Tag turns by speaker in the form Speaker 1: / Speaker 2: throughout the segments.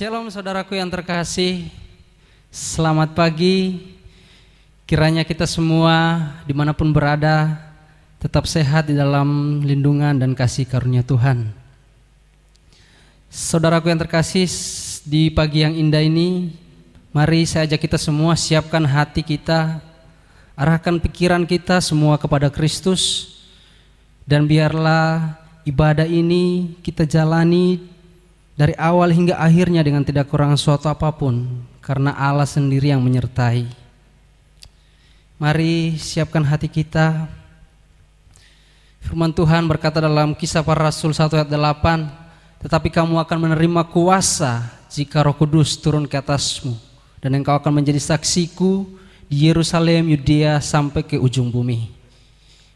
Speaker 1: Shalom saudaraku yang terkasih, selamat pagi. Kiranya kita semua dimanapun berada tetap sehat di dalam lindungan dan kasih karunia Tuhan. Saudaraku yang terkasih, di pagi yang indah ini, mari saya ajak kita semua siapkan hati kita, arahkan pikiran kita semua kepada Kristus, dan biarlah ibadah ini kita jalani dari awal hingga akhirnya dengan tidak kurang suatu apapun, karena Allah sendiri yang menyertai. Mari siapkan hati kita. Firman Tuhan berkata dalam Kisah Para Rasul 1 ayat 8, tetapi kamu akan menerima kuasa jika Roh Kudus turun ke atasmu, dan engkau akan menjadi saksiku di Yerusalem, Yudea, sampai ke ujung bumi.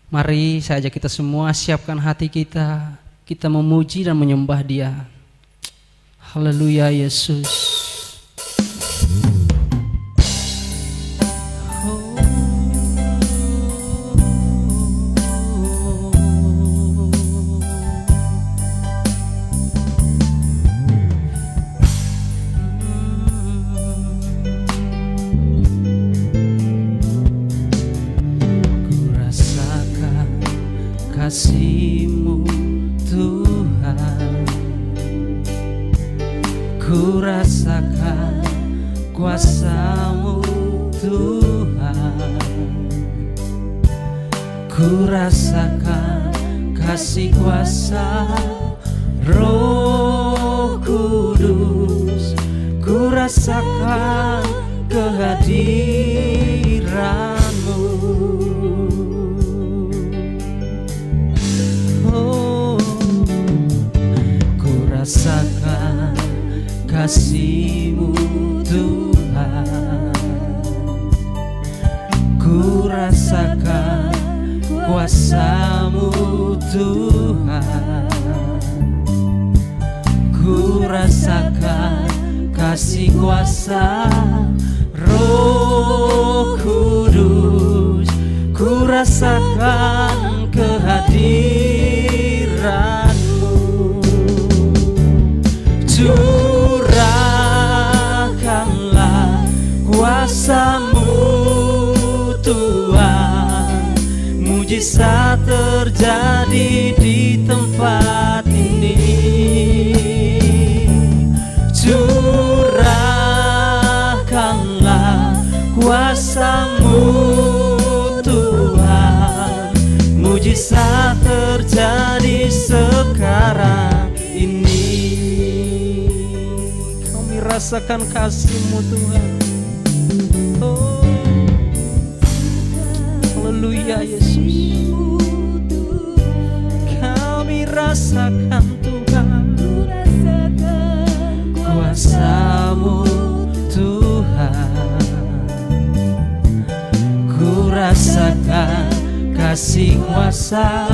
Speaker 1: Mari saya ajak kita semua siapkan hati kita, kita memuji dan menyembah Dia. Haleluya Yesus. Ku rasakan kasih-Mu Tuhan, ku rasakan kuasa-Mu Tuhan, ku rasakan kasih kuasa Roh Kudus, ku rasakan kehadiran-Mu. Oh, ku rasakan kasih-Mu Tuhan, ku rasakan kuasa-Mu Tuhan, ku rasakan kasih kuasa Roh Kudus, ku rasakan kehadiran-Mu. Curahkanlah kuasa-Mu Tuhan, mujizat terjadi di tempat ini. Curahkanlah kuasa-Mu Tuhan, mujizat terjadi sekarang ini. Kami rasakan kasih-Mu Tuhan. Oh, haleluya Yesus. Kami rasakan Tuhan, kuasa-Mu Tuhan, ku rasakan kasih kuasa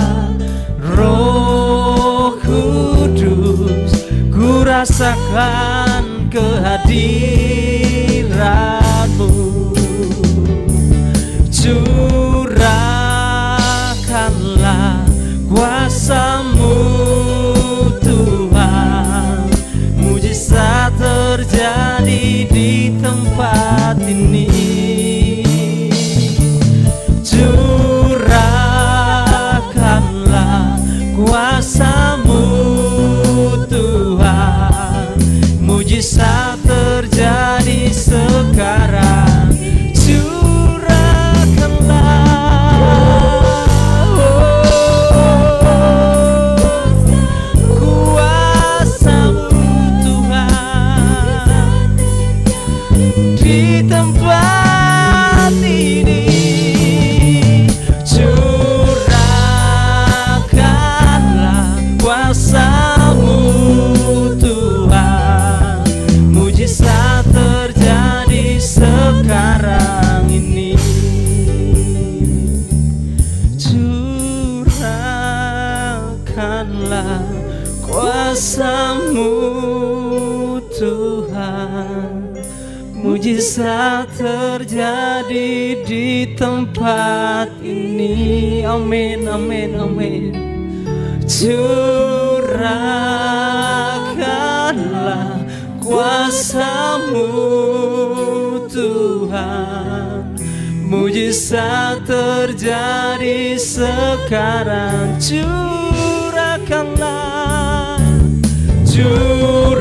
Speaker 1: Roh Kudus, ku rasakan kehadiran-Mu. Curahkanlah kuasa-Mu Tuhan, mujizat terjadi di tempat ini. Curahkanlah kuasa-Mu Tuhan, kuasa-Mu Tuhan. Mujizat terjadi di tempat ini. Amin, amin, amin. Curahkanlah kuasa-Mu Tuhan. Mujizat terjadi sekarang. Curahkanlah,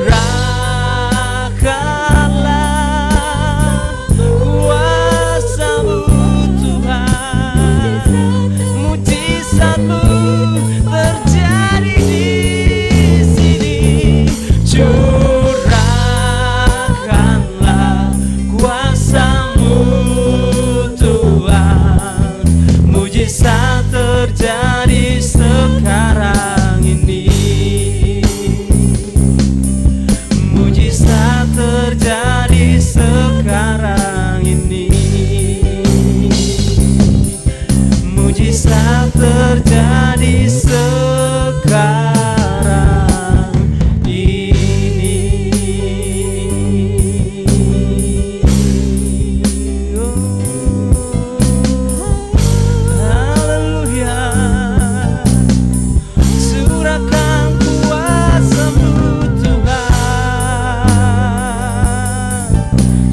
Speaker 1: kuasa-Mu Tuhan. Mujizat-Mu terjadi di sini. Curahkanlah kuasa-Mu Tuhan. Mujizat terjadi sekarang ini. Mujizat terjadi sekarang ini. Mujizat terjadi sekarang ini. Haleluya. Curahkan kuasa-Mu Tuhan.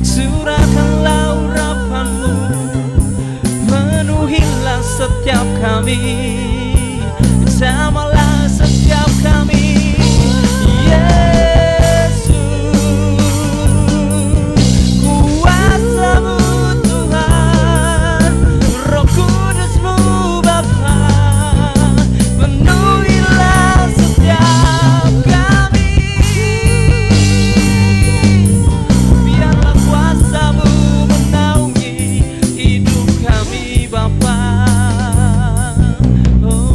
Speaker 1: Curahkanlah urapan-Mu, penuhilah setiap kami, jamalah setiap kami. Yesus, kuasa-Mu Tuhan, Roh Kudus-Mu Bapa, penuhilah setiap kami. Biarlah kuasa-Mu menaungi hidup kami Bapa. Oh,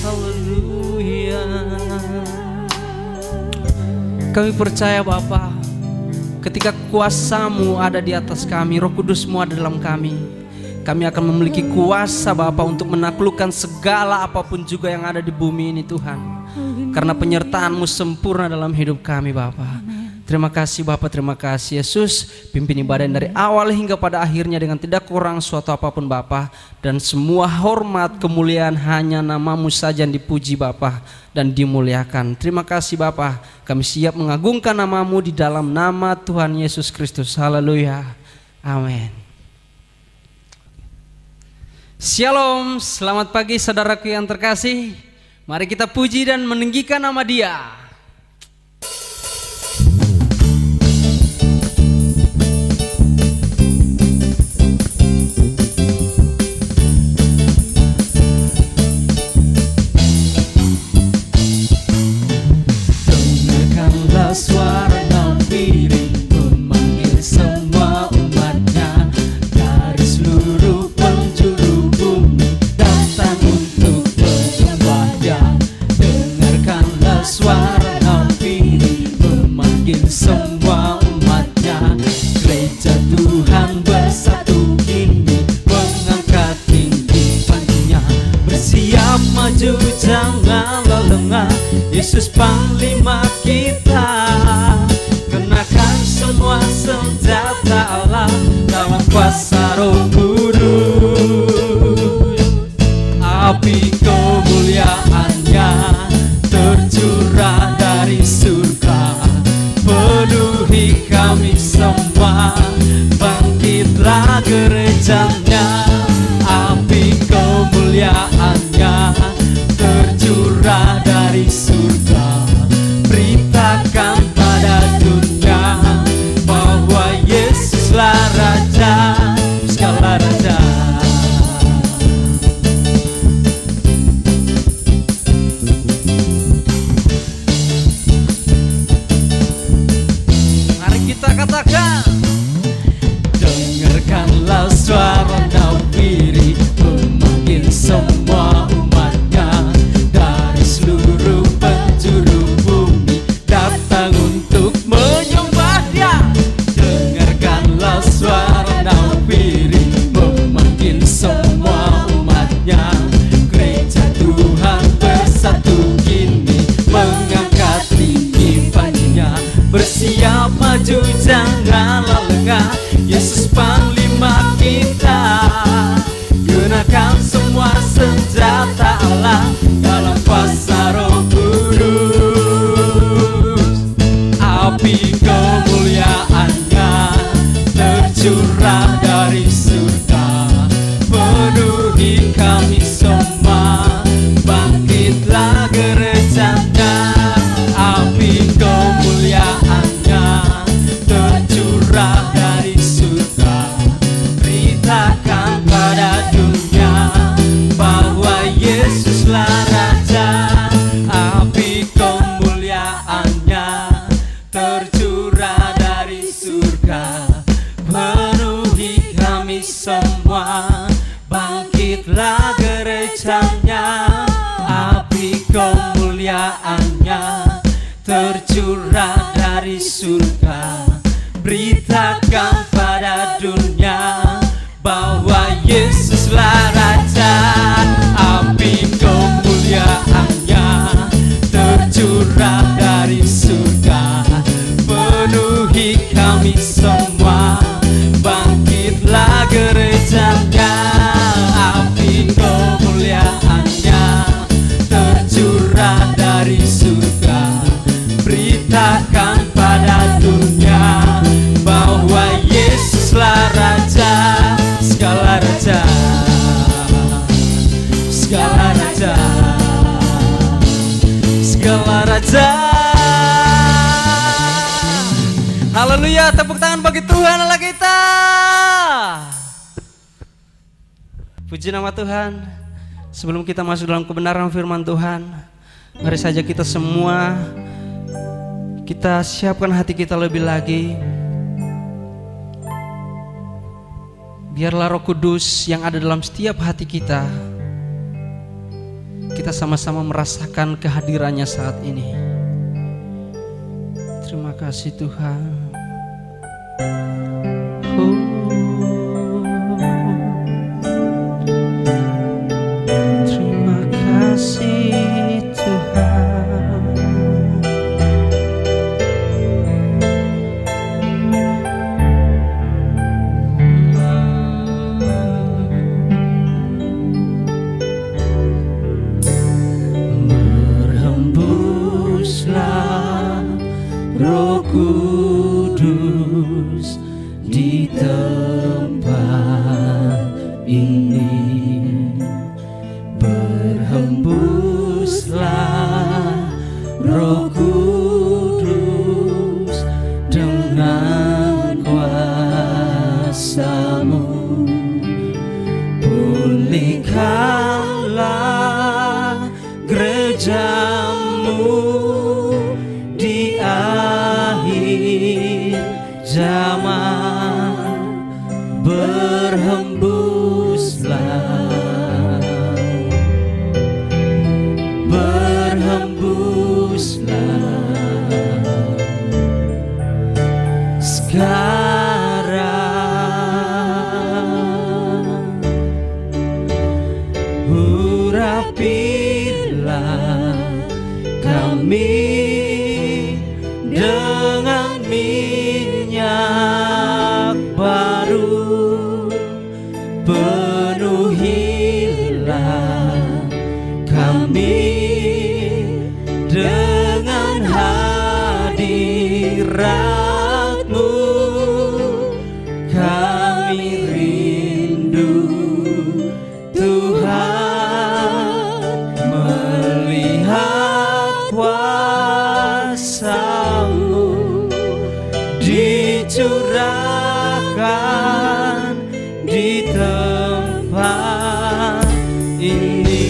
Speaker 1: haleluya. Kami percaya Bapa, ketika kuasa-Mu ada di atas kami, Roh Kudus-Mu ada dalam kami, kami akan memiliki kuasa Bapa untuk menaklukkan segala apapun juga yang ada di bumi ini Tuhan. Karena penyertaan-Mu sempurna dalam hidup kami Bapa. Terima kasih Bapa, terima kasih Yesus. Pimpin ibadah dari awal hingga pada akhirnya dengan tidak kurang suatu apapun Bapa. Dan semua hormat kemuliaan hanya nama-Mu saja yang dipuji Bapa dan dimuliakan. Terima kasih Bapa, kami siap mengagungkan nama-Mu di dalam nama Tuhan Yesus Kristus. Haleluya, amin. Shalom, selamat pagi saudaraku yang terkasih. Mari kita puji dan meninggikan nama Dia. Dengarkanlah suara nafiri memanggil semua umatnya dari seluruh penjuru bumi datang untuk menyembah Dia. Dengarkanlah suara nafiri memanggil semua umatnya. Gereja Tuhan bersatu kini mengangkat tinggi panjinya. Bersiap maju janganlah lengah, Yesus Panglima kita. Kenakan semua senjata Allah dalam kuasa Roh Kudus. Api kemuliaan-Nya tercurah dari surga, penuhi kami semua. Bangkitlah gereja-Nya, api kemuliaan-Nya tercurah dari surga. Beritakan pada dunia bahwa Yesuslah Raja.
Speaker 2: semua, bangkitlah gerejanya, api kemuliaannya tercurah dari surga. Beritakan pada dunia bahwa Yesuslah Raja, api kemuliaannya tercurah dari surga. Penuhi kami semua, bangkitlah gerejanya, api kemuliaannya tercurah dari surga. Beritakan pada dunia bahwa Yesuslah Raja, api kemuliaannya tercurah dari surga. Penuhi kami semua, bangkitlah gerejanya, api kemuliaannya tercurah dari surga. Beritakan pada dunia bahwa Yesuslah Raja, segala raja, segala raja, segala raja. Haleluya, tepuk tangan bagi Tuhan Allah kita. Puji nama Tuhan. Sebelum kita masuk dalam kebenaran firman Tuhan, mari saja kita semua kita siapkan hati kita lebih lagi. Biarlah Roh Kudus yang ada dalam setiap hati kita sama-sama merasakan kehadirannya saat ini. Terima kasih Tuhan. Terima kasih Tuhan. Berhembuslah Roh Kudus di tempat ini. Berhembuslah Roh Kudus dengan kuasa-Mu. Pulihkanlah gereja-Mu di akhir zaman. Berhembuslah, berhembuslah sekarang. Urapilah kami dengan minyak baru, penuhilah kami dengan hadirat-Mu. Kami rindu Tuhan melihat kuasa-Mu dicurahkan di tempat ini.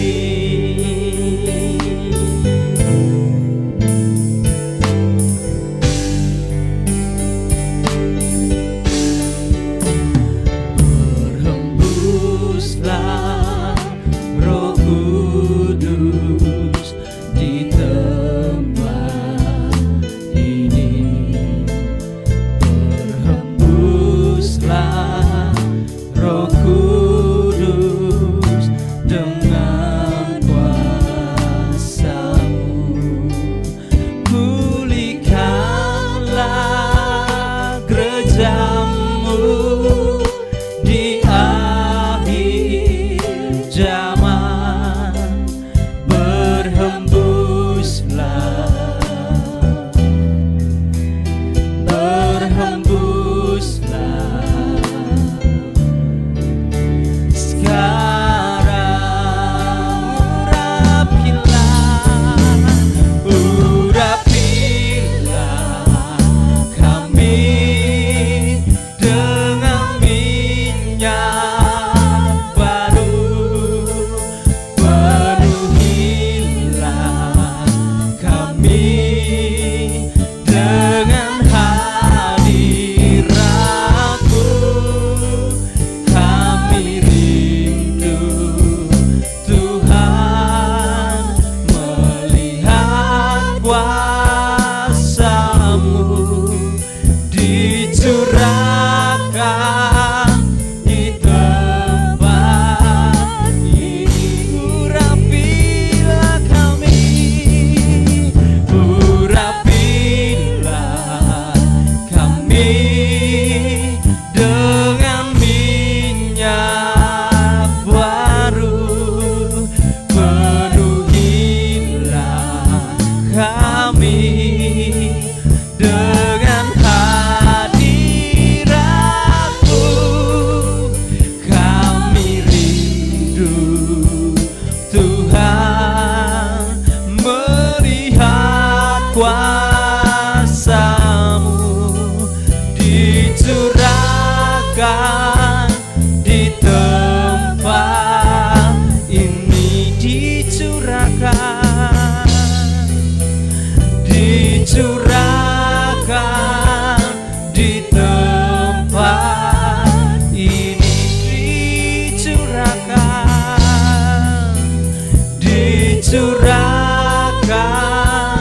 Speaker 3: dicurahkan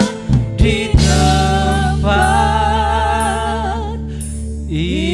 Speaker 3: di tempat ini.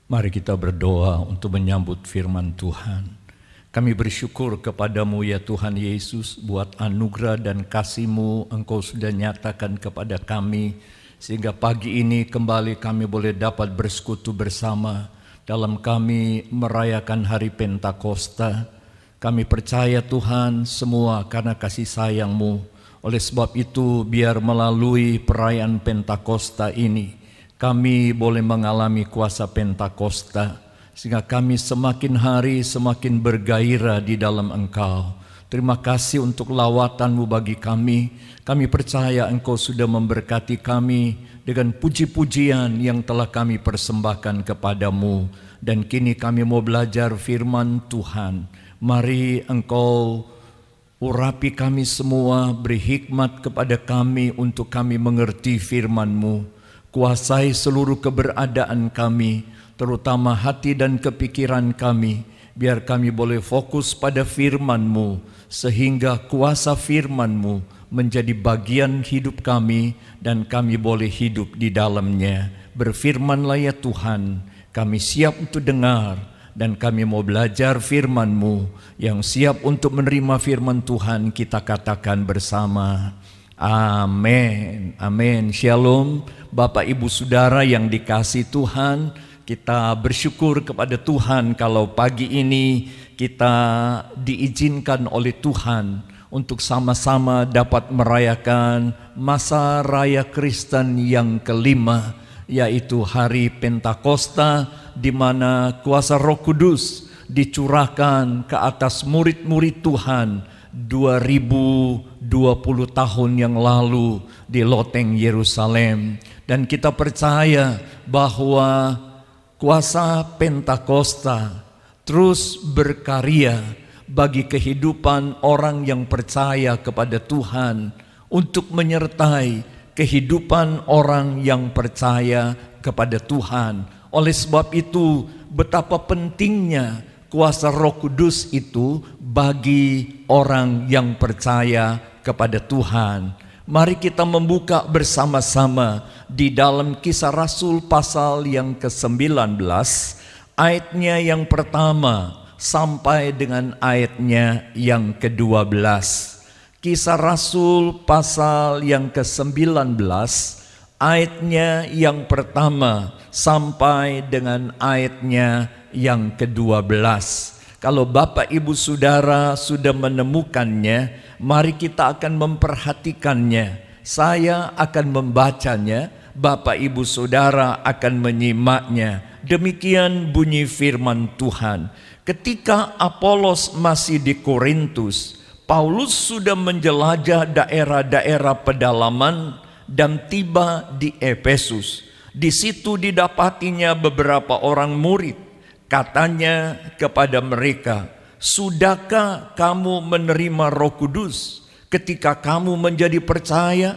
Speaker 4: Mari kita berdoa untuk menyambut firman Tuhan. Kami bersyukur kepadamu ya Tuhan Yesus, buat anugerah dan kasih-Mu Engkau sudah nyatakan kepada kami, sehingga pagi ini kembali kami boleh dapat bersekutu bersama dalam kami merayakan hari Pentakosta. Kami percaya Tuhan semua karena kasih sayang-Mu. Oleh sebab itu biar melalui perayaan Pentakosta ini kami boleh mengalami kuasa Pentakosta, sehingga kami semakin hari semakin bergairah di dalam Engkau. Terima kasih untuk lawatan-Mu bagi kami. Kami percaya Engkau sudah memberkati kami dengan puji-pujian yang telah kami persembahkan kepadamu. Dan kini kami mau belajar firman Tuhan. Mari Engkau urapi kami semua, beri hikmat kepada kami untuk kami mengerti firman-Mu. Kuasai seluruh keberadaan kami, terutama hati dan kepikiran kami, biar kami boleh fokus pada firman-Mu, sehingga kuasa firman-Mu menjadi bagian hidup kami dan kami boleh hidup di dalamnya. Berfirmanlah ya Tuhan, kami siap untuk dengar dan kami mau belajar firman-Mu. Yang siap untuk menerima firman Tuhan kita katakan bersama, amin, amin. Shalom Bapak Ibu Saudara yang dikasihi Tuhan. Kita bersyukur kepada Tuhan kalau pagi ini kita diizinkan oleh Tuhan untuk sama-sama dapat merayakan masa raya Kristen yang kelima, yaitu hari Pentakosta, di mana kuasa Roh Kudus dicurahkan ke atas murid-murid Tuhan 2020 tahun yang lalu di loteng Yerusalem. Dan kita percaya bahwa kuasa Pentakosta terus berkarya bagi kehidupan orang yang percaya kepada Tuhan, untuk menyertai kehidupan orang yang percaya kepada Tuhan. Oleh sebab itu, betapa pentingnya kuasa Roh Kudus itu bagi orang yang percaya kepada Tuhan. Mari kita membuka bersama-sama di dalam Kisah Rasul pasal yang ke-19, ayatnya yang pertama sampai dengan ayatnya yang ke-12. Kisah Rasul pasal yang ke-19, ayatnya yang pertama sampai dengan ayatnya yang ke-12. Kalau Bapak Ibu Saudara sudah menemukannya, mari kita akan memperhatikannya. Saya akan membacanya, Bapak Ibu Saudara akan menyimaknya. Demikian bunyi firman Tuhan. Ketika Apolos masih di Korintus, Paulus sudah menjelajah daerah-daerah pedalaman dan tiba di Efesus. Di situ didapatinya beberapa orang murid. Katanya kepada mereka, sudahkah kamu menerima Roh Kudus ketika kamu menjadi percaya?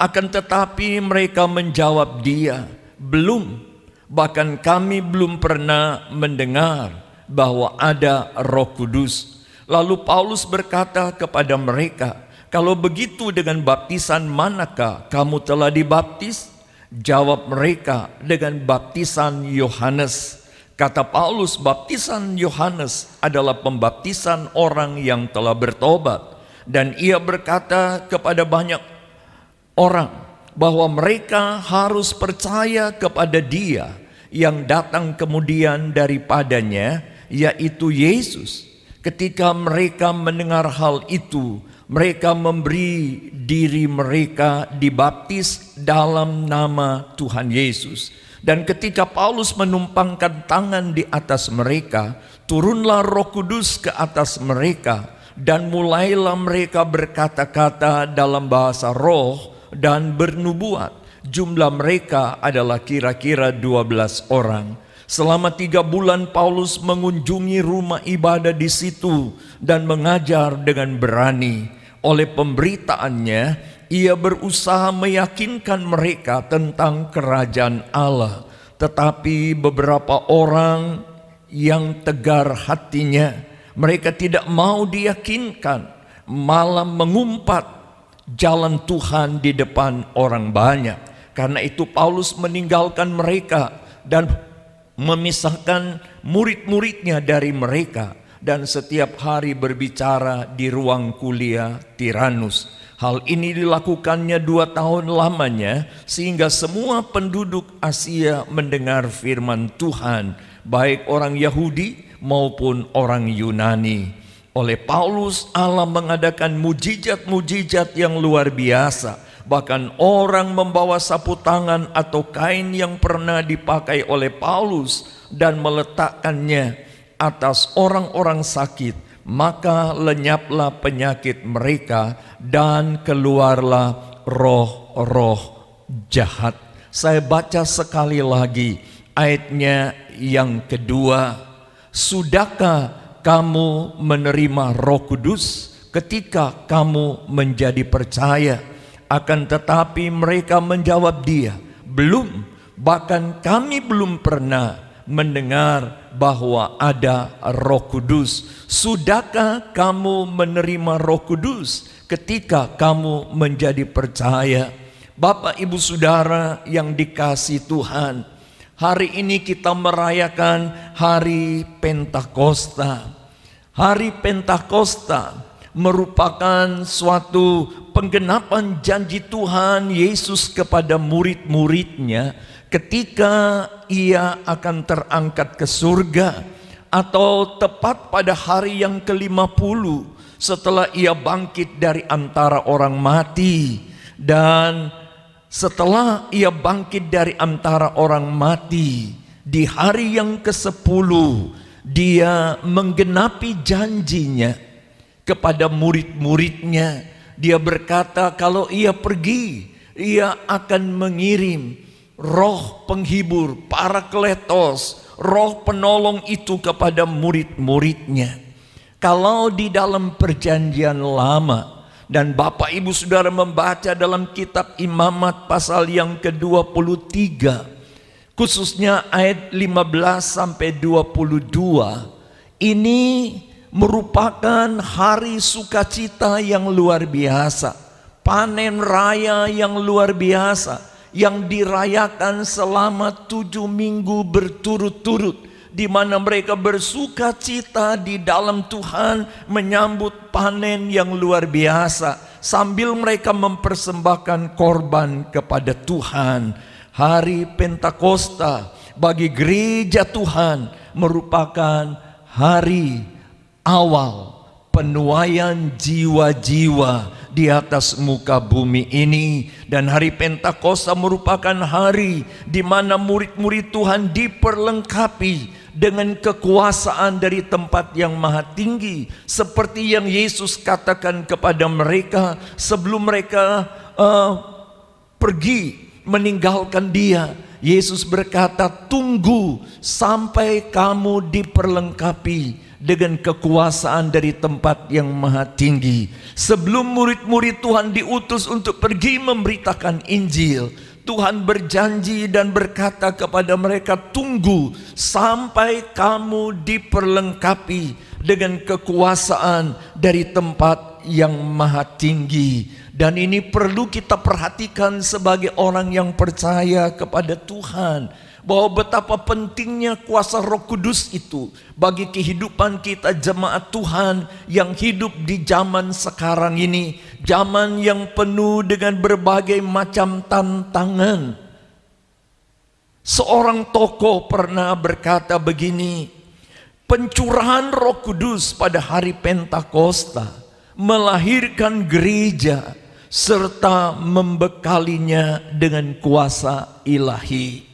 Speaker 4: Akan tetapi mereka menjawab dia, belum. Bahkan kami belum pernah mendengar bahwa ada Roh Kudus. Lalu Paulus berkata kepada mereka, kalau begitu dengan baptisan manakah kamu telah dibaptis? Jawab mereka, dengan baptisan Yohanes. Kata Paulus, baptisan Yohanes adalah pembaptisan orang yang telah bertobat. Dan ia berkata kepada banyak orang bahwa mereka harus percaya kepada Dia yang datang kemudian daripadanya, yaitu Yesus. Ketika mereka mendengar hal itu, mereka memberi diri mereka dibaptis dalam nama Tuhan Yesus. Dan ketika Paulus menumpangkan tangan di atas mereka, turunlah Roh Kudus ke atas mereka, dan mulailah mereka berkata-kata dalam bahasa roh dan bernubuat. Jumlah mereka adalah kira-kira 12 orang. Selama 3 bulan Paulus mengunjungi rumah ibadah di situ dan mengajar dengan berani. Oleh pemberitaannya, ia berusaha meyakinkan mereka tentang kerajaan Allah. Tetapi beberapa orang yang tegar hatinya, mereka tidak mau diyakinkan, malah mengumpat jalan Tuhan di depan orang banyak. Karena itu Paulus meninggalkan mereka dan memisahkan murid-muridnya dari mereka, dan setiap hari berbicara di ruang kuliah Tiranus. Hal ini dilakukannya 2 tahun lamanya, sehingga semua penduduk Asia mendengar firman Tuhan, baik orang Yahudi maupun orang Yunani. Oleh Paulus, Allah mengadakan mujizat-mujizat yang luar biasa. Bahkan orang membawa sapu tangan atau kain yang pernah dipakai oleh Paulus dan meletakkannya atas orang-orang sakit, maka lenyaplah penyakit mereka dan keluarlah roh-roh jahat. Saya baca sekali lagi ayatnya yang kedua. Sudahkah kamu menerima Roh Kudus ketika kamu menjadi percaya? Akan tetapi mereka menjawab dia, belum, bahkan kami belum pernah mendengar bahwa ada Roh Kudus. Sudahkah kamu menerima Roh Kudus ketika kamu menjadi percaya? Bapak, Ibu, Saudara yang dikasihi Tuhan, hari ini kita merayakan hari Pentakosta. Hari Pentakosta merupakan suatu penggenapan janji Tuhan Yesus kepada murid-muridnya ketika ia akan terangkat ke surga, atau tepat pada hari yang ke-50 setelah ia bangkit dari antara orang mati. Dan setelah ia bangkit dari antara orang mati, di hari yang ke-10 dia menggenapi janjinya kepada murid-muridnya. Dia berkata kalau ia pergi, ia akan mengirim Roh penghibur, Parakletos, Roh penolong itu kepada murid-muridnya. Kalau di dalam perjanjian lama, dan Bapak Ibu Saudara membaca dalam kitab Imamat pasal yang ke-23, khususnya ayat 15 sampai 22, ini merupakan hari sukacita yang luar biasa, panen raya yang luar biasa, yang dirayakan selama 7 minggu berturut-turut, di mana mereka bersuka cita di dalam Tuhan, menyambut panen yang luar biasa, sambil mereka mempersembahkan korban kepada Tuhan. Hari Pentakosta bagi gereja Tuhan merupakan hari awal penuaian jiwa-jiwa di atas muka bumi ini. Dan hari Pentakosta merupakan hari di mana murid-murid Tuhan diperlengkapi dengan kekuasaan dari tempat yang maha tinggi, seperti yang Yesus katakan kepada mereka sebelum mereka pergi meninggalkan dia. Yesus berkata, tunggu sampai kamu diperlengkapi dengan kekuasaan dari tempat yang maha tinggi. Sebelum murid-murid Tuhan diutus untuk pergi memberitakan Injil, Tuhan berjanji dan berkata kepada mereka, tunggu sampai kamu diperlengkapi dengan kekuasaan dari tempat yang maha tinggi. Dan ini perlu kita perhatikan sebagai orang yang percaya kepada Tuhan, bahwa betapa pentingnya kuasa Roh Kudus itu bagi kehidupan kita jemaat Tuhan yang hidup di zaman sekarang ini, zaman yang penuh dengan berbagai macam tantangan. Seorang tokoh pernah berkata begini, pencurahan Roh Kudus pada hari Pentakosta melahirkan gereja serta membekalinya dengan kuasa ilahi.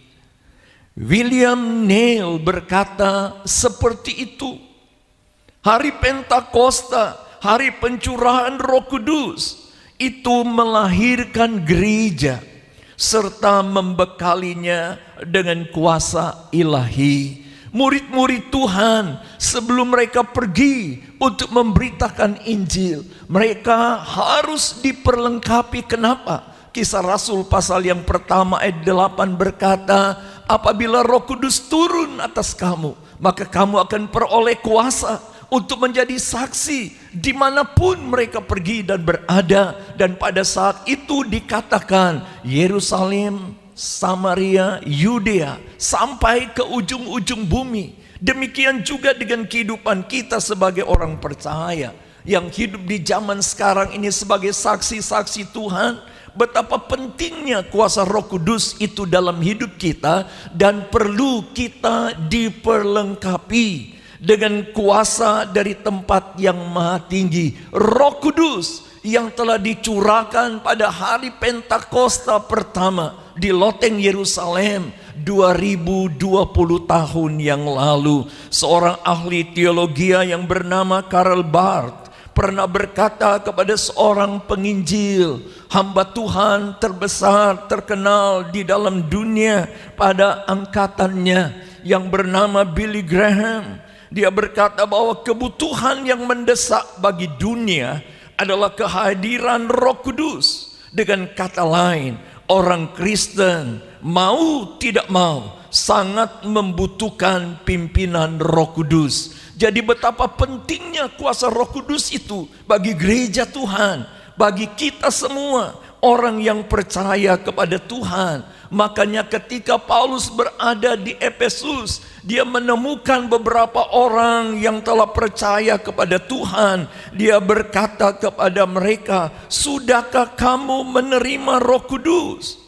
Speaker 4: William Neil berkata seperti itu. Hari Pentakosta, hari pencurahan Roh Kudus, itu melahirkan gereja serta membekalinya dengan kuasa ilahi. Murid-murid Tuhan sebelum mereka pergi untuk memberitakan Injil, mereka harus diperlengkapi. Kenapa? Kisah Rasul pasal yang pertama ayat 8 berkata, apabila Roh Kudus turun atas kamu, maka kamu akan peroleh kuasa untuk menjadi saksi dimanapun mereka pergi dan berada. Dan pada saat itu dikatakan Yerusalem, Samaria, Yudea, sampai ke ujung-ujung bumi. Demikian juga dengan kehidupan kita sebagai orang percaya yang hidup di zaman sekarang ini sebagai saksi-saksi Tuhan. Betapa pentingnya kuasa Roh Kudus itu dalam hidup kita, dan perlu kita diperlengkapi dengan kuasa dari tempat yang maha tinggi. Roh Kudus yang telah dicurahkan pada hari Pentakosta pertama di loteng Yerusalem 2020 tahun yang lalu. Seorang ahli teologi yang bernama Karl Barth pernah berkata kepada seorang penginjil, hamba Tuhan terbesar terkenal di dalam dunia pada angkatannya, yang bernama Billy Graham. Dia berkata bahwa kebutuhan yang mendesak bagi dunia adalah kehadiran Roh Kudus. Dengan kata lain, orang Kristen mau tidak mau sangat membutuhkan pimpinan Roh Kudus. Jadi betapa pentingnya kuasa Roh Kudus itu bagi gereja Tuhan, bagi kita semua orang yang percaya kepada Tuhan. Makanya ketika Paulus berada di Efesus, dia menemukan beberapa orang yang telah percaya kepada Tuhan. Dia berkata kepada mereka, sudahkah kamu menerima Roh Kudus?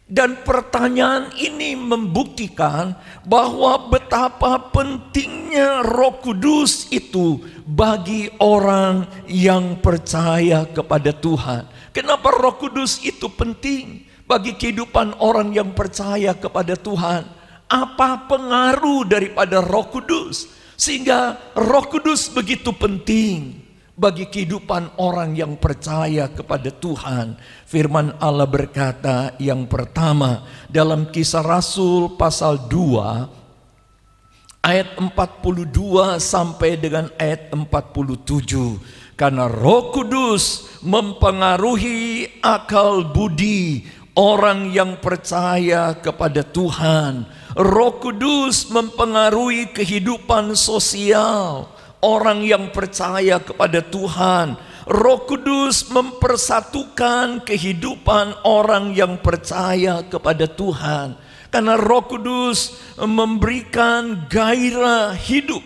Speaker 4: Dan pertanyaan ini membuktikan bahwa betapa pentingnya Roh Kudus itu bagi orang yang percaya kepada Tuhan. Kenapa Roh Kudus itu penting bagi kehidupan orang yang percaya kepada Tuhan? Apa pengaruh daripada Roh Kudus sehingga Roh Kudus begitu penting bagi kehidupan orang yang percaya kepada Tuhan? Firman Allah berkata yang pertama dalam Kisah Rasul pasal 2 ayat 42 sampai dengan ayat 47. Karena Roh Kudus mempengaruhi akal budi orang yang percaya kepada Tuhan. Roh Kudus mempengaruhi kehidupan sosial orang yang percaya kepada Tuhan. Roh Kudus mempersatukan kehidupan orang yang percaya kepada Tuhan. Karena Roh Kudus memberikan gairah hidup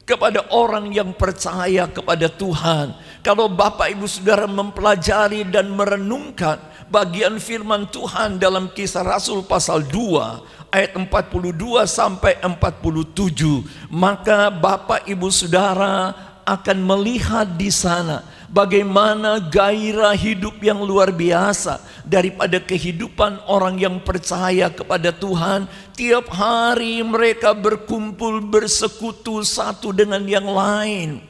Speaker 4: kepada orang yang percaya kepada Tuhan. Kalau Bapak Ibu Saudara mempelajari dan merenungkan bagian firman Tuhan dalam Kisah Rasul pasal 2 ayat 42 sampai 47, maka Bapak Ibu Saudara akan melihat di sana bagaimana gairah hidup yang luar biasa daripada kehidupan orang yang percaya kepada Tuhan. Tiap hari mereka berkumpul, bersekutu satu dengan yang lain,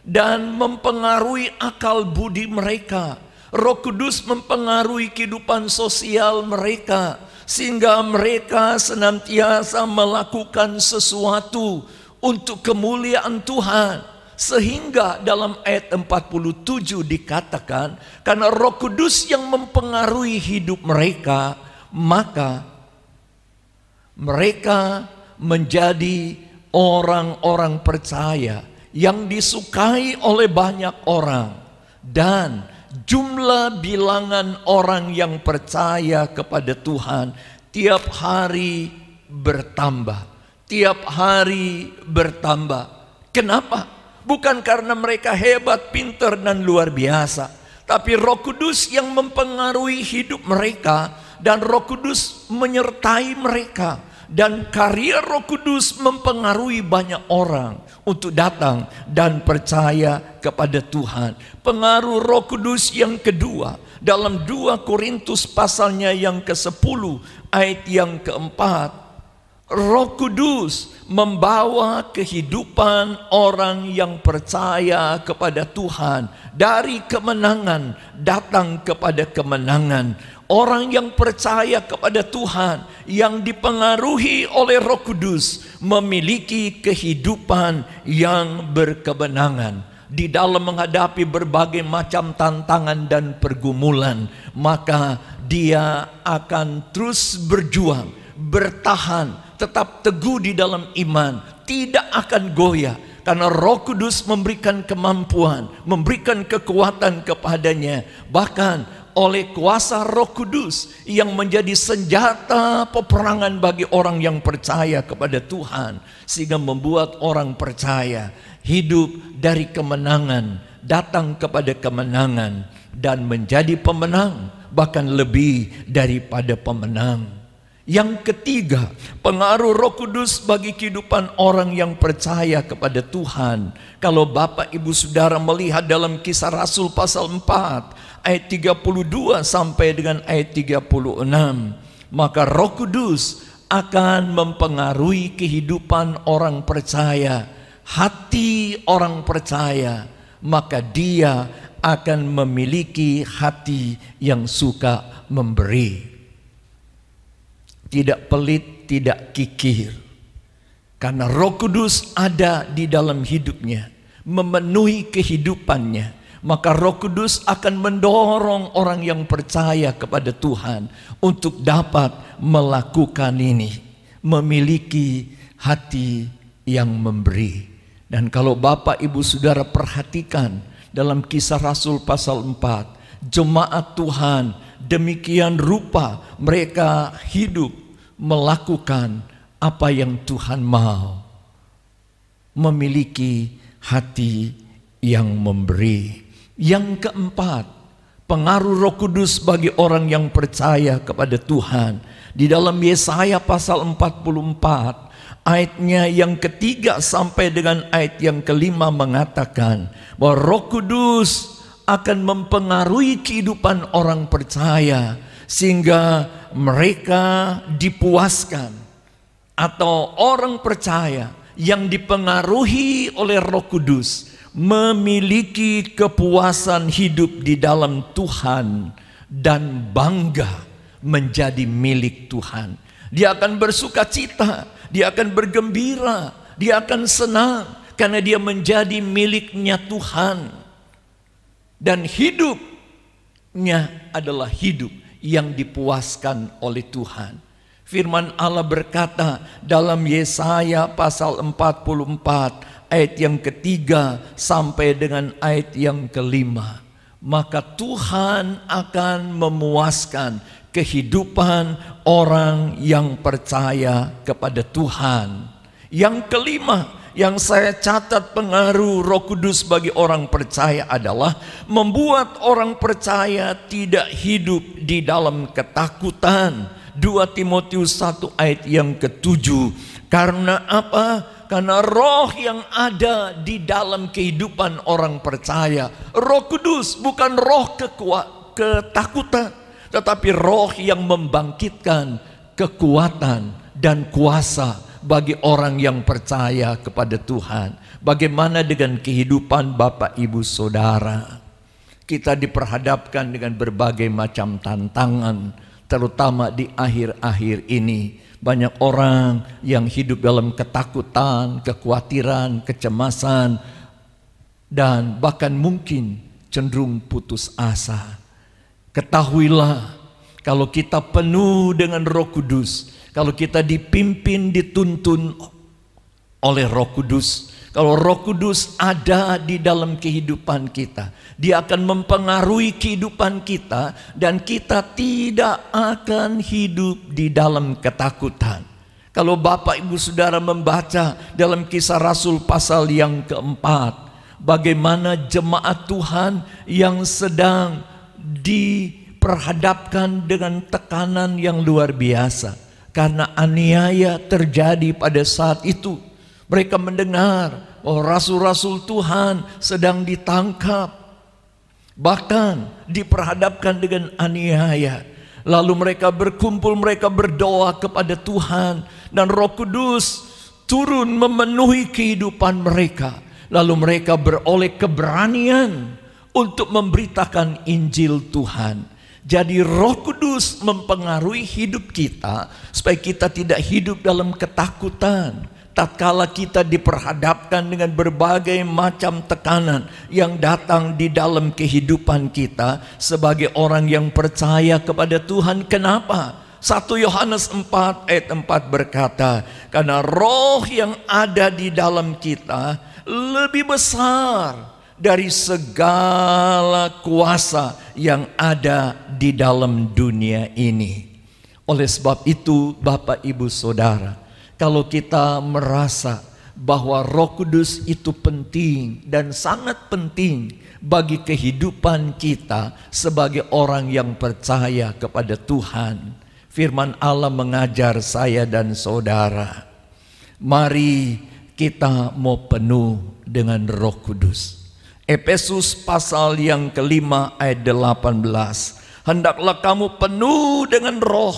Speaker 4: dan mempengaruhi akal budi mereka. Roh Kudus mempengaruhi kehidupan sosial mereka, sehingga mereka senantiasa melakukan sesuatu untuk kemuliaan Tuhan. Sehingga dalam ayat 47 dikatakan, karena Roh Kudus yang mempengaruhi hidup mereka, maka mereka menjadi orang-orang percaya yang disukai oleh banyak orang. Dan jumlah bilangan orang yang percaya kepada Tuhan tiap hari bertambah. Tiap hari bertambah. Kenapa? Bukan karena mereka hebat, pintar, dan luar biasa, tapi Roh Kudus yang mempengaruhi hidup mereka, dan Roh Kudus menyertai mereka, dan karya Roh Kudus mempengaruhi banyak orang untuk datang dan percaya kepada Tuhan. Pengaruh Roh Kudus yang kedua dalam 2 Korintus pasalnya yang ke-10 ayat yang keempat. Roh Kudus membawa kehidupan orang yang percaya kepada Tuhan dari kemenangan datang kepada kemenangan. Orang yang percaya kepada Tuhan yang dipengaruhi oleh Roh Kudus memiliki kehidupan yang berkemenangan di dalam menghadapi berbagai macam tantangan dan pergumulan. Maka dia akan terus berjuang, bertahan, tetap teguh di dalam iman, tidak akan goyah, karena Roh Kudus memberikan kemampuan, memberikan kekuatan kepadanya. Bahkan oleh kuasa Roh Kudus yang menjadi senjata peperangan bagi orang yang percaya kepada Tuhan, sehingga membuat orang percaya hidup dari kemenangan, datang kepada kemenangan, dan menjadi pemenang, bahkan lebih daripada pemenang. Yang ketiga, pengaruh Roh Kudus bagi kehidupan orang yang percaya kepada Tuhan. Kalau Bapak Ibu Saudara melihat dalam Kisah Rasul pasal 4 ayat 32 sampai dengan ayat 36, maka Roh Kudus akan mempengaruhi kehidupan orang percaya, hati orang percaya, maka dia akan memiliki hati yang suka memberi. Tidak pelit, tidak kikir. Karena Roh Kudus ada di dalam hidupnya, memenuhi kehidupannya, maka Roh Kudus akan mendorong orang yang percaya kepada Tuhan untuk dapat melakukan ini, memiliki hati yang memberi. Dan kalau Bapak Ibu Saudara perhatikan dalam Kisah Rasul pasal 4, jemaat Tuhan demikian rupa mereka hidup melakukan apa yang Tuhan mau, memiliki hati yang memberi. Yang keempat, pengaruh Roh Kudus bagi orang yang percaya kepada Tuhan. Di dalam Yesaya pasal 44 ayatnya yang ketiga sampai dengan ayat yang kelima mengatakan bahwa Roh Kudus akan mempengaruhi kehidupan orang percaya sehingga mereka dipuaskan, atau orang percaya yang dipengaruhi oleh Roh Kudus memiliki kepuasan hidup di dalam Tuhan dan bangga menjadi milik Tuhan. Dia akan bersuka cita, dia akan bergembira, dia akan senang karena dia menjadi miliknya Tuhan. Dan hidupnya adalah hidup yang dipuaskan oleh Tuhan. Firman Allah berkata dalam Yesaya pasal 44 ayat yang ketiga sampai dengan ayat yang kelima, maka Tuhan akan memuaskan kehidupan orang yang percaya kepada Tuhan. Yang kelima yang saya catat pengaruh Roh Kudus bagi orang percaya adalah membuat orang percaya tidak hidup di dalam ketakutan. 2 Timotius 1 ayat yang ke-7. Karena apa? Karena roh yang ada di dalam kehidupan orang percaya, Roh Kudus, bukan roh ketakutan, tetapi roh yang membangkitkan kekuatan dan kuasa bagi orang yang percaya kepada Tuhan. Bagaimana dengan kehidupan Bapak Ibu Saudara? Kita diperhadapkan dengan berbagai macam tantangan, terutama di akhir-akhir ini. Banyak orang yang hidup dalam ketakutan, kekhawatiran, kecemasan, dan bahkan mungkin cenderung putus asa. Ketahuilah, kalau kita penuh dengan Roh Kudus, kalau kita dipimpin, dituntun oleh Roh Kudus, kalau Roh Kudus ada di dalam kehidupan kita, dia akan mempengaruhi kehidupan kita, dan kita tidak akan hidup di dalam ketakutan. Kalau Bapak Ibu Saudara membaca dalam Kisah Rasul pasal yang keempat, bagaimana jemaat Tuhan yang sedang diperhadapkan dengan tekanan yang luar biasa. Karena aniaya terjadi pada saat itu. Mereka mendengar bahwa rasul-rasul Tuhan sedang ditangkap, bahkan diperhadapkan dengan aniaya. Lalu mereka berkumpul, mereka berdoa kepada Tuhan, dan Roh Kudus turun memenuhi kehidupan mereka. Lalu mereka beroleh keberanian untuk memberitakan Injil Tuhan. Jadi Roh Kudus mempengaruhi hidup kita supaya kita tidak hidup dalam ketakutan. Tatkala kita diperhadapkan dengan berbagai macam tekanan yang datang di dalam kehidupan kita sebagai orang yang percaya kepada Tuhan. Kenapa? 1 Yohanes 4 ayat 4 berkata, karena roh yang ada di dalam kita lebih besar dari segala kuasa yang ada di dalam dunia ini. Oleh sebab itu, Bapak Ibu Saudara, kalau kita merasa bahwa Roh Kudus itu penting dan sangat penting bagi kehidupan kita sebagai orang yang percaya kepada Tuhan, firman Allah mengajar saya dan saudara, mari kita mau penuh dengan Roh Kudus. Efesus pasal yang kelima ayat 18, hendaklah kamu penuh dengan roh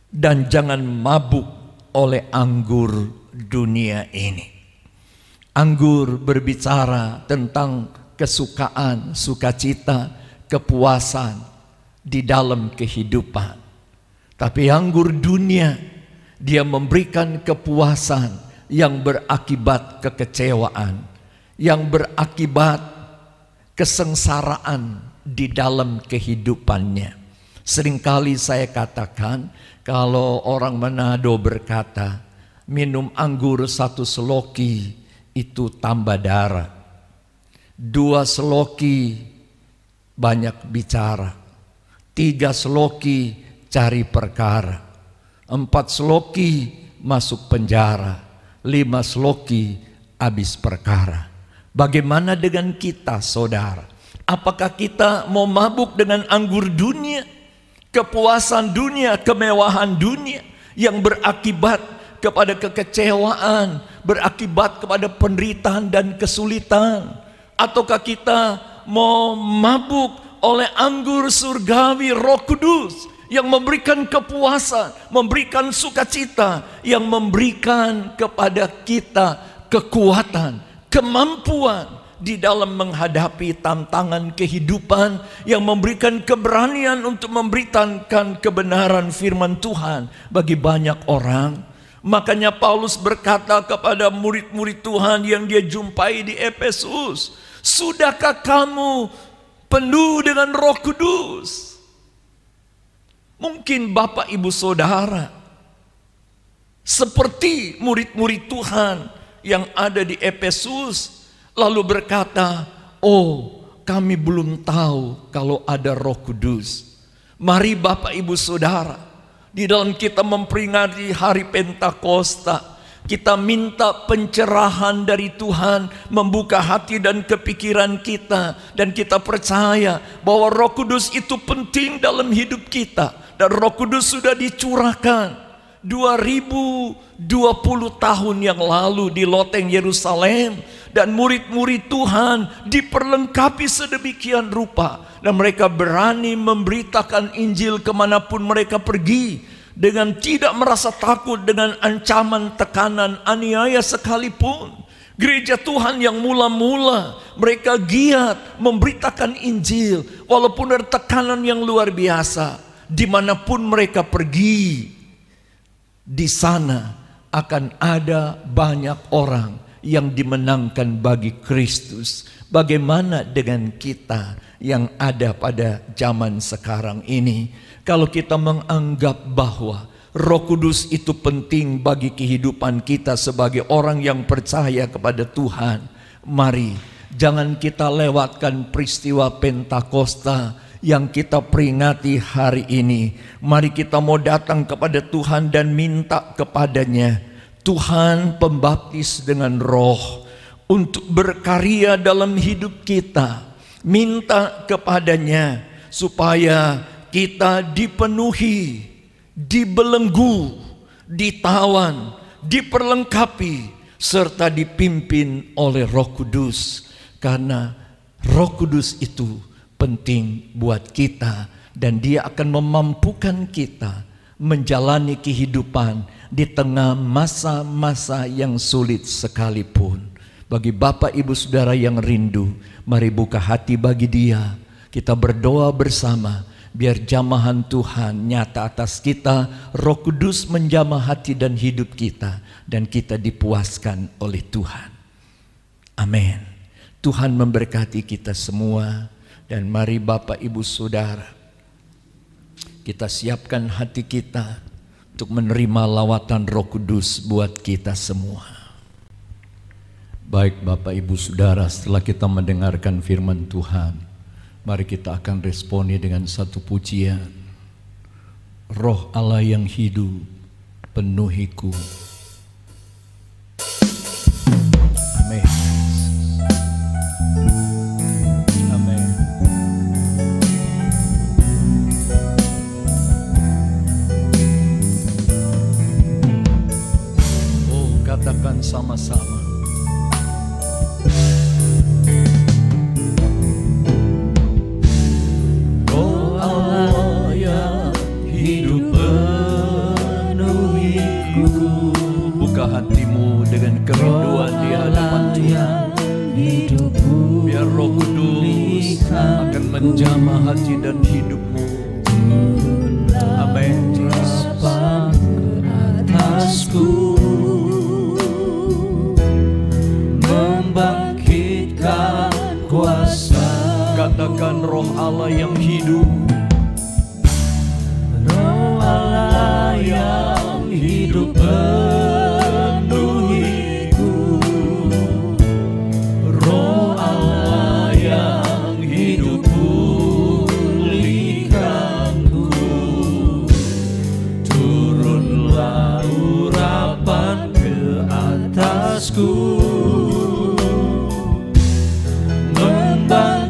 Speaker 4: dan jangan mabuk oleh anggur dunia ini. Anggur berbicara tentang kesukaan, sukacita, kepuasan di dalam kehidupan. Tapi anggur dunia, dia memberikan kepuasan yang berakibat kekecewaan, yang berakibat kesengsaraan di dalam kehidupannya. Seringkali saya katakan, kalau orang Manado berkata, minum anggur 1 seloki itu tambah darah, 2 seloki banyak bicara, 3 seloki cari perkara, 4 seloki masuk penjara, 5 seloki habis perkara. Bagaimana dengan kita, saudara? Apakah kita mau mabuk dengan anggur dunia, kepuasan dunia, kemewahan dunia yang berakibat kepada kekecewaan, berakibat kepada penderitaan dan kesulitan? Ataukah kita mau mabuk oleh anggur surgawi Roh Kudus yang memberikan kepuasan, memberikan sukacita, yang memberikan kepada kita kekuatan, kemampuan di dalam menghadapi tantangan kehidupan, yang memberikan keberanian untuk memberitakan kebenaran firman Tuhan bagi banyak orang. Makanya Paulus berkata kepada murid-murid Tuhan yang dia jumpai di Efesus, sudahkah kamu penuh dengan Roh Kudus? Mungkin Bapak Ibu Saudara seperti murid-murid Tuhan yang ada di Efesus, lalu berkata, oh kami belum tahu kalau ada Roh Kudus. Mari Bapak Ibu Saudara, di dalam kita memperingati hari Pentakosta, kita minta pencerahan dari Tuhan, membuka hati dan kepikiran kita, dan kita percaya bahwa Roh Kudus itu penting dalam hidup kita. Dan Roh Kudus sudah dicurahkan 2020 tahun yang lalu di loteng Yerusalem, dan murid-murid Tuhan diperlengkapi sedemikian rupa, dan mereka berani memberitakan Injil kemanapun mereka pergi dengan tidak merasa takut dengan ancaman, tekanan, aniaya sekalipun. Gereja Tuhan yang mula-mula mereka giat memberitakan Injil walaupun ada tekanan yang luar biasa. Dimanapun mereka pergi, di sana akan ada banyak orang yang dimenangkan bagi Kristus. Bagaimana dengan kita yang ada pada zaman sekarang ini? Kalau kita menganggap bahwa Roh Kudus itu penting bagi kehidupan kita sebagai orang yang percaya kepada Tuhan, mari jangan kita lewatkan peristiwa Pentakosta yang kita peringati hari ini. Mari kita mau datang kepada Tuhan dan minta kepadanya, Tuhan pembaptis dengan roh untuk berkarya dalam hidup kita. Minta kepadanya supaya kita dipenuhi, dibelenggu, ditawan, diperlengkapi, serta dipimpin oleh Roh Kudus. Karena Roh Kudus itu penting buat kita Dan Dia akan memampukan kita menjalani kehidupan di tengah masa-masa yang sulit sekalipun. Bagi Bapak Ibu Saudara yang rindu, mari buka hati bagi Dia. Kita berdoa bersama, biar jamahan Tuhan nyata atas kita, Roh Kudus menjamah hati dan hidup kita, dan kita dipuaskan oleh Tuhan. Amin. Tuhan memberkati kita semua. Dan mari Bapak Ibu Saudara, kita siapkan hati kita untuk menerima lawatan Roh Kudus buat kita semua. Baik Bapak Ibu Saudara, setelah kita mendengarkan firman Tuhan, mari kita akan responi dengan satu pujian. Roh Allah yang hidup penuhiku. Amin. Amin. Oh, katakan sama-sama. Hatimu dengan kerinduan di hadapan Tuhan. Biar Roh Kudus akan menjamah hati dan hidupmu. Amin.
Speaker 3: Atasku membangkitkan kuasa.
Speaker 4: Katakan Roh Allah yang hidup.
Speaker 3: Roh Allah yang hidup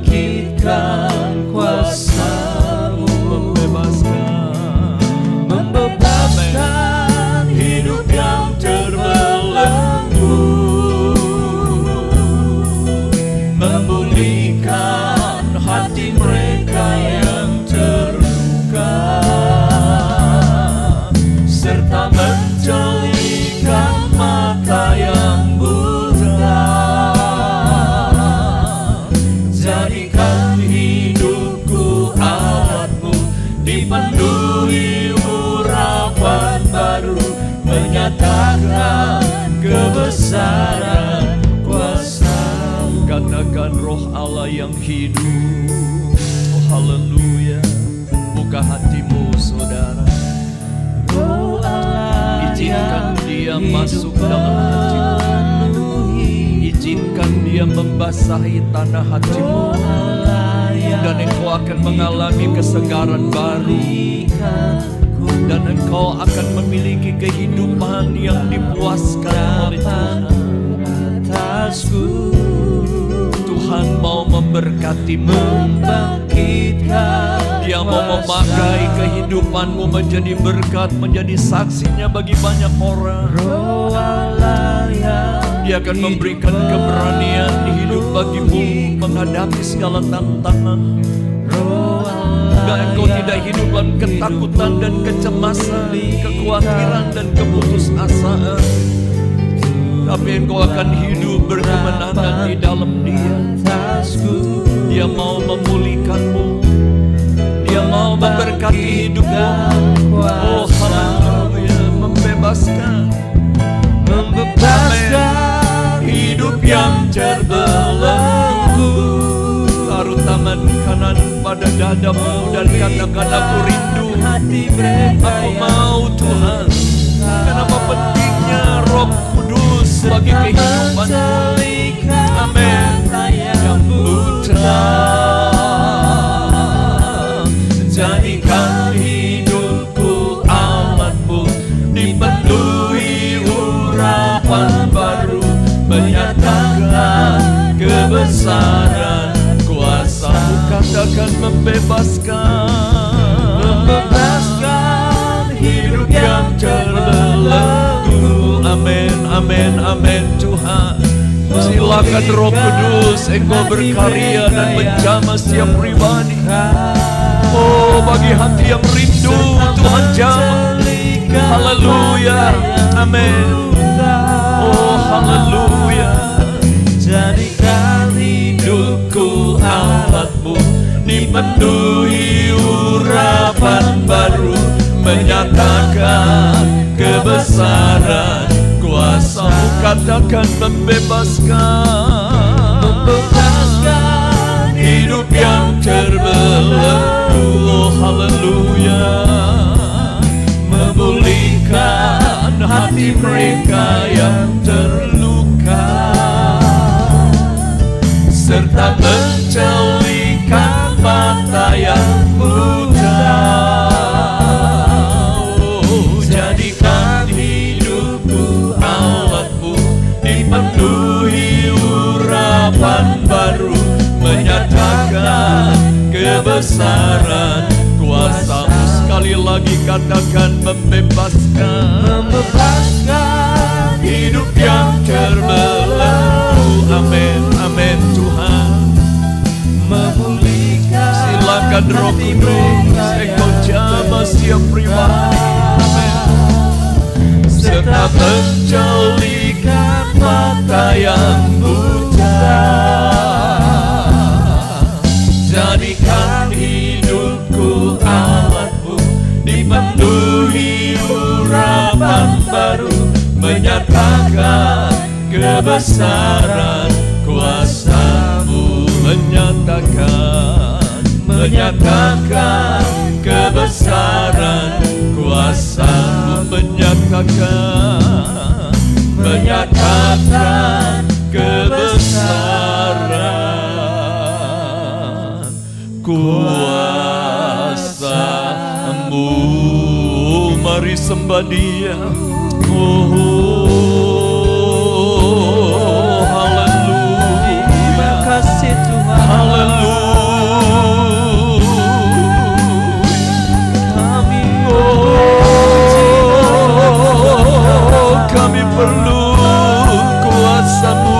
Speaker 3: membangkitkan kuasa-Mu, membebaskan hidup yang terbelenggu, memulihkan hati mereka yang terluka, serta menjelikan mata yang buta. Jadikan hidupku alat-Mu, dipenuhi urapan baru, menyatakan kebesaran kuasa-Mu.
Speaker 4: Katakan Roh Allah yang hidup. Oh haleluya. Buka hatimu saudara.
Speaker 3: Roh Allah
Speaker 4: Izinkan Dia masuk dalam hatimu. Izinkan Dia membasahi tanah hatimu. Dan engkau akan mengalami kesegaran baru. Dan engkau akan memiliki kehidupan yang dipuaskan oleh Tuhan. Tuhan mau memberkatimu. Dia mau memakai kehidupanmu menjadi berkat, menjadi saksinya bagi banyak orang. Dia akan memberikan keberanian di hidup bagimu menghadapi segala tantangan. Dan engkau tidak hidup dalam ketakutan dan kecemasan, kekhawatiran dan keputusasaan, tapi engkau akan hidup berkemenangan di dalam Dia. Dia mau memulihkanmu. Dia mau memberkati hidupmu. Oh haleluya. Membebaskan hidup yang terbelenggu. Taruh tangan kanan pada dadamu dan katakan, aku rindu, aku mau Tuhan. Kenapa pentingnya Roh Kudus bagi kehidupanmu. Amin. Yang buta, jadikan hidupku alat-Mu, dipenuhi urapan baru, menyatakan kebesaran kuasa-Mu. Katakan membebaskan hidup yang terbelenggu. Amin, amin, amin Tuhan. Silakan Roh Kudus, engkau berkarya dan menjamah setiap pribadi. Oh, bagi hati yang rindu Tuhan jamah. Haleluya, amin. Oh, haleluya.
Speaker 3: Jadikan hidupku alatmu, dipenuhi urapan baru, menyatakan kebesaran kuasa-Mu.
Speaker 4: Katakan membebaskan
Speaker 3: hidup yang
Speaker 4: terbelenggu. Oh, haleluya.
Speaker 3: memulihkan hati mereka yang terluka, serta mencelikan mata yang buta. Oh, jadikan hidupku alatmu, dipenuhi urapan baru, menyatakan kebesaran kuasa-Mu.
Speaker 4: Sekali lagi katakan membebaskan
Speaker 3: hidup yang
Speaker 4: terbelenggu. Amin, amin Tuhan.
Speaker 3: memulihkan
Speaker 4: Silakan Roh Kudus, Engkau jamah setiap pribadi. Amin.
Speaker 3: serta mencelikan mata yang buta. Jadikan hidupku alatmu, dipenuhi urapan baru, menyatakan kebesaran kuasa-Mu. Menyatakan kebesaran kuasa-Mu. Menyatakan kebesaran kuasa-Mu.
Speaker 4: Mari sembah Dia. Oh, haleluya.
Speaker 3: Terima kasih Tuhan.
Speaker 4: Haleluya. Kami perlu kuasa-Mu.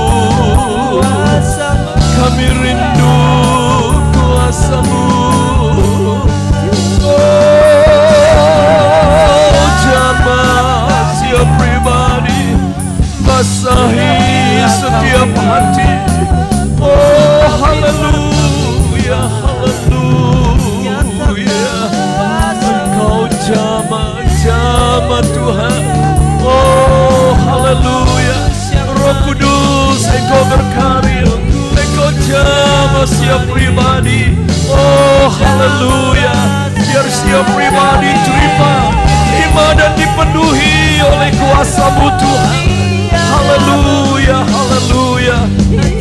Speaker 4: Kami rindu kuasa-Mu. Oh, jamah setiap pribadi, basahi setiap hati. Oh, haleluya, haleluya. Engkau jamah Tuhan. Oh, haleluya. Roh Kudus, Engkau berkarya, Engkau jamah setiap pribadi. Oh, haleluya. Biar setiap pribadi terima dan dipenuhi oleh kuasa-Mu Tuhan. Haleluya, haleluya.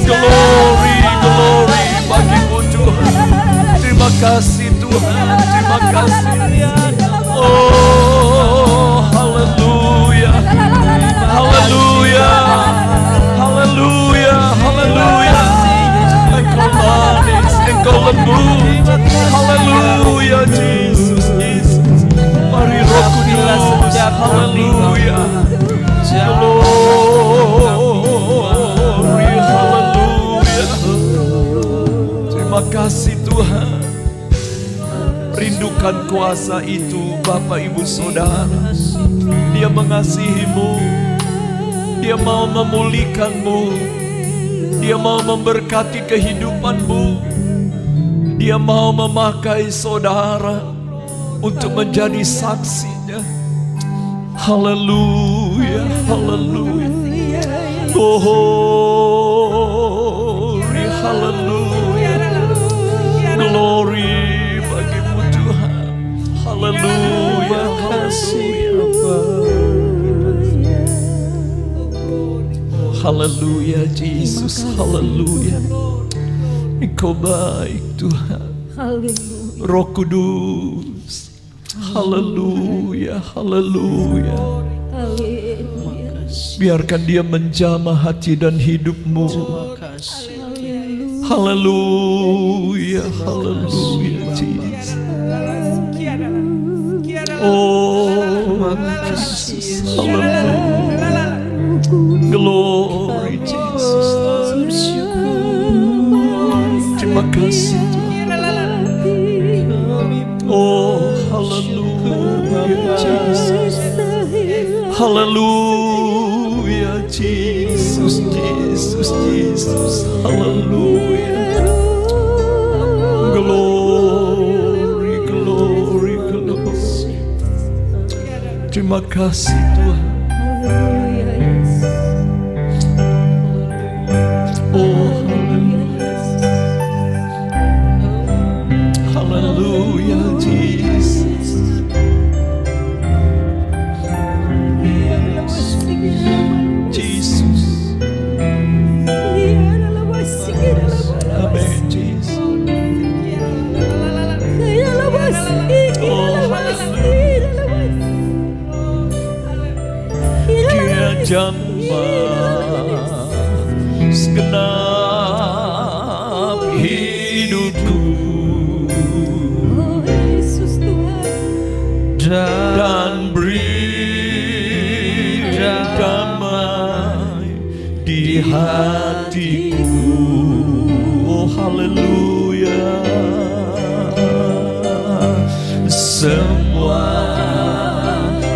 Speaker 4: Glory, glory bagi-Mu Tuhan. Terima kasih Tuhan, terima kasih. Oh, haleluya, haleluya, haleluya, haleluya. Engkau manis, Engkau lembut. Haleluya, Yesus, Yesus. Mari Roh Kudus, haleluya. Glory, haleluya. Terima kasih Tuhan. Rindukan kuasa itu Bapak Ibu Saudara. Dia mengasihi-Mu, Dia mau memulihkan-Mu, Dia mau memberkati kehidupan-Mu, Dia mau memakai saudara untuk menjadi saksinya. Haleluya, haleluya. Glory, haleluya. Glory bagi-Mu Tuhan. Haleluya, haleluya. Haleluya, Yesus, haleluya. Engkau baik Tuhan. Roh Kudus. Haleluya, haleluya. Biarkan Dia menjamah hati dan hidupmu. Haleluya, haleluya, Jesus. Oh, Jesus, haleluya. Glory, Jesus. Terima kasih Tuhan. Haleluya, Jesus, Jesus, Jesus. Haleluya. Glory, glory, glory. Terima kasih Tuhan. Oh, haleluya, Jesus. Jesus. Amen, Jesus. Dia jamah segenap hidupku dan beri damai di hatiku. Oh haleluya. Semua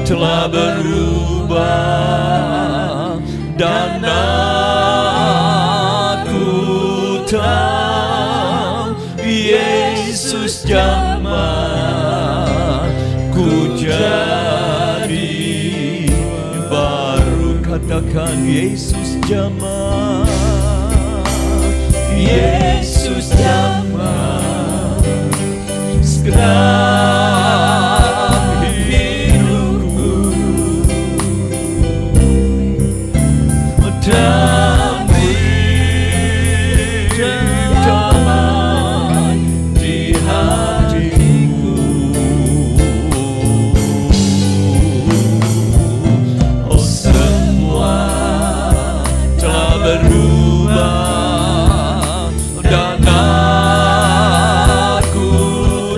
Speaker 4: telah berubah dan aku tahu Yesus jamah ku jadi baru. Katakan Yesus jamah, Yesus jamah segenap hidupku dan beri damai di hatiku. Oh semua telah berubah dan aku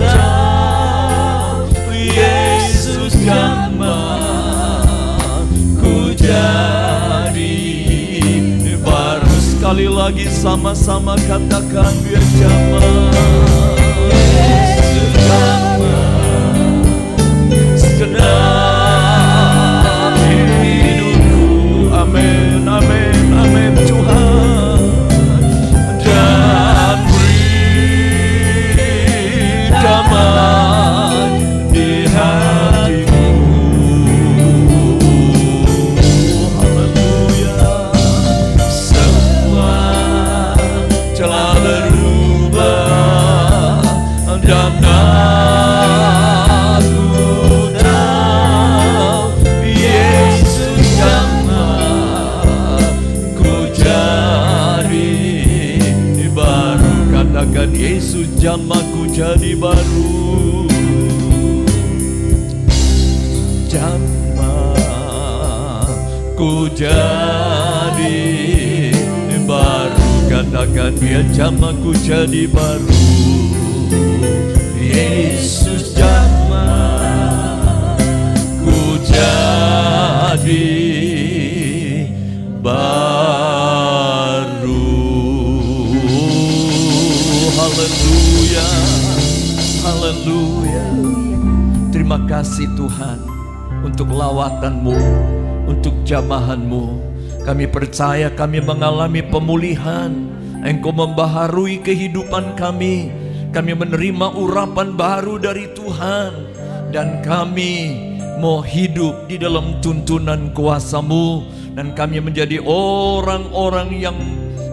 Speaker 4: tahu Yesus jamah ku jadi baru. Sekali lagi sama-sama katakan biar jamah, Yesus jamah segenap hidupku. Amin, amin, amin Tuhan. Dan beri damai di hatiku. Haleluya. Semua telah berubah dan aku tahu Yesus jamah ku jadi baru. Katakan Yesus jamah ku jadi baru. Jamah ku jadi baru. Katakan biar jamah ku jadi baru. Yesus jamah ku jadi baru. Haleluya, haleluya. Terima kasih Tuhan untuk lawatan-Mu, untuk jamahan-Mu. Kami percaya kami mengalami pemulihan. Engkau membaharui kehidupan kami. Kami menerima urapan baru dari Tuhan. Dan kami mau hidup di dalam tuntunan kuasa-Mu. Dan kami menjadi orang-orang yang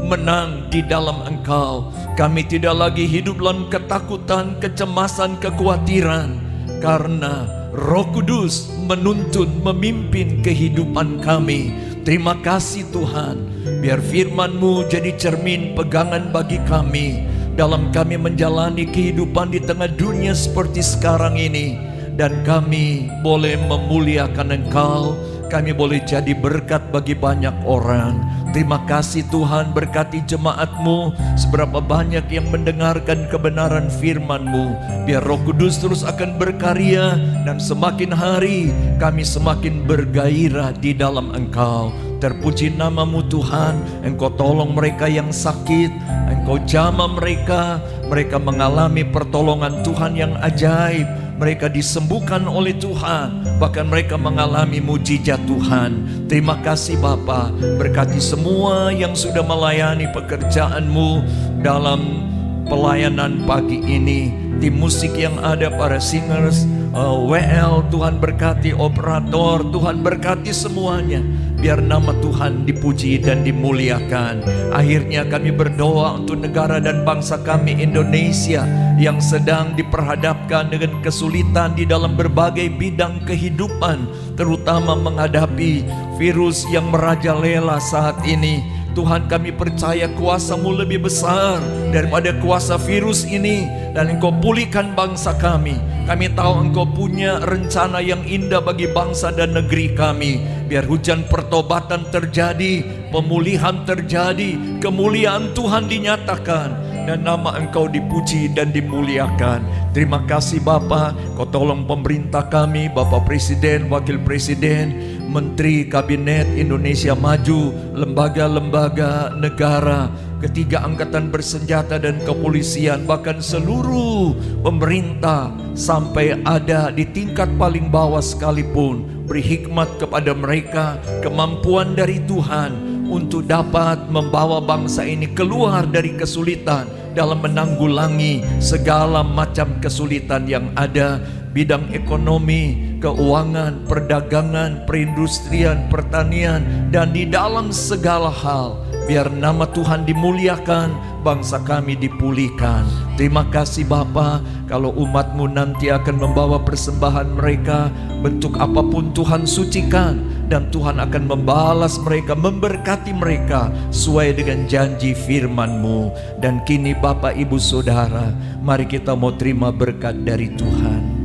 Speaker 4: menang di dalam Engkau. Kami tidak lagi hidup dalam ketakutan, kecemasan, kekhawatiran. Karena Roh Kudus menuntun, memimpin kehidupan kami. Terima kasih Tuhan. Biar firman-Mu jadi cermin pegangan bagi kami dalam kami menjalani kehidupan di tengah dunia seperti sekarang ini. Dan kami boleh memuliakan Engkau. Kami boleh jadi berkat bagi banyak orang. Terima kasih Tuhan, berkati jemaat-Mu. Seberapa banyak yang mendengarkan kebenaran firman-Mu. Biar Roh Kudus terus akan berkarya. Dan semakin hari kami semakin bergairah di dalam Engkau. Terpuji namamu Tuhan. Engkau tolong mereka yang sakit, Engkau jamah mereka. Mereka mengalami pertolongan Tuhan yang ajaib. Mereka disembuhkan oleh Tuhan, bahkan mereka mengalami mujizat Tuhan. Terima kasih Bapa, berkati semua yang sudah melayani pekerjaan-Mu dalam pelayanan pagi ini. Tim musik yang ada, para singers, WL, Tuhan berkati operator, Tuhan berkati semuanya. Biar nama Tuhan dipuji dan dimuliakan. Akhirnya kami berdoa untuk negara dan bangsa kami Indonesia yang sedang diperhadapkan dengan kesulitan di dalam berbagai bidang kehidupan, terutama menghadapi virus yang merajalela saat ini. Tuhan, kami percaya kuasa-Mu lebih besar daripada kuasa virus ini, dan Engkau pulihkan bangsa kami. Kami tahu Engkau punya rencana yang indah bagi bangsa dan negeri kami. Biar hujan pertobatan terjadi, pemulihan terjadi, kemuliaan Tuhan dinyatakan, dan nama Engkau dipuji dan dimuliakan. Terima kasih Bapa, Kau tolong pemerintah kami, Bapak Presiden, Wakil Presiden, Menteri Kabinet Indonesia Maju, lembaga-lembaga negara, ketiga angkatan bersenjata dan kepolisian, bahkan seluruh pemerintah sampai ada di tingkat paling bawah sekalipun. Beri hikmat kepada mereka, kemampuan dari Tuhan untuk dapat membawa bangsa ini keluar dari kesulitan dalam menanggulangi segala macam kesulitan yang ada. Bidang ekonomi, keuangan, perdagangan, perindustrian, pertanian, dan di dalam segala hal, biar nama Tuhan dimuliakan, bangsa kami dipulihkan. Terima kasih Bapa, kalau umat-Mu nanti akan membawa persembahan mereka, bentuk apapun Tuhan sucikan, dan Tuhan akan membalas mereka, memberkati mereka sesuai dengan janji firman-Mu. Dan kini Bapak Ibu Saudara, mari kita mau terima berkat dari Tuhan.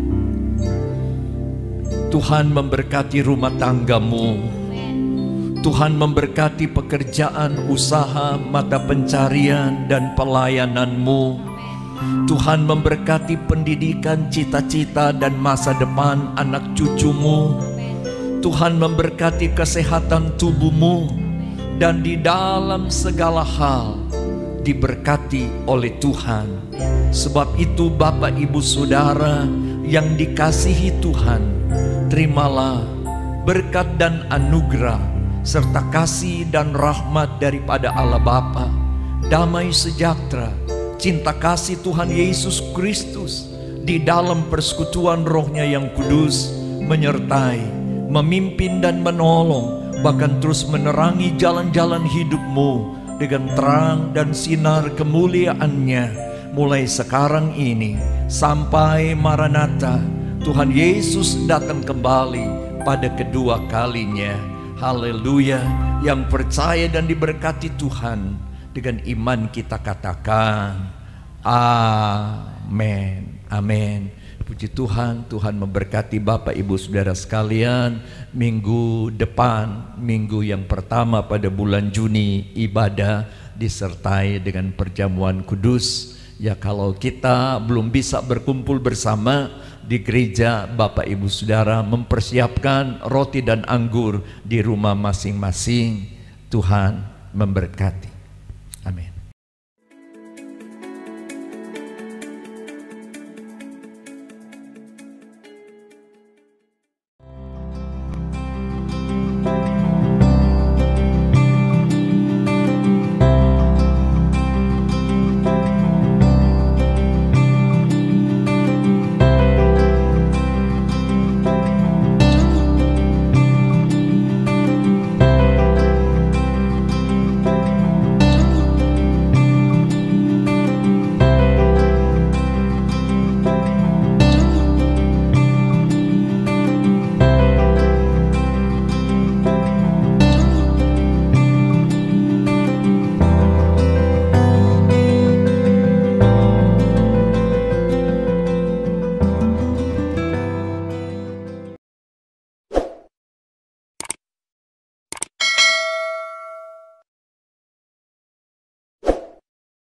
Speaker 4: Tuhan memberkati rumah tanggamu. Tuhan memberkati pekerjaan, usaha, mata pencarian, dan pelayananmu. Tuhan memberkati pendidikan, cita-cita, dan masa depan anak cucumu. Tuhan memberkati kesehatan tubuhmu, dan di dalam segala hal diberkati oleh Tuhan. Sebab itu Bapak Ibu Saudara yang dikasihi Tuhan, terimalah berkat dan anugerah serta kasih dan rahmat daripada Allah Bapa, damai sejahtera, cinta kasih Tuhan Yesus Kristus di dalam persekutuan Roh-Nya yang kudus menyertai, memimpin dan menolong, bahkan terus menerangi jalan-jalan hidupmu dengan terang dan sinar kemuliaan-Nya mulai sekarang ini sampai Maranatha, Tuhan Yesus datang kembali pada kedua kalinya. Haleluya. Yang percaya dan diberkati Tuhan, dengan iman kita katakan amin. Amin. Puji Tuhan. Tuhan memberkati Bapak Ibu Saudara sekalian. Minggu depan, minggu yang pertama pada bulan Juni, ibadah disertai dengan perjamuan kudus. Ya, kalau kita belum bisa berkumpul bersama di gereja, Bapak Ibu Saudara mempersiapkan roti dan anggur di rumah masing-masing. Tuhan memberkati.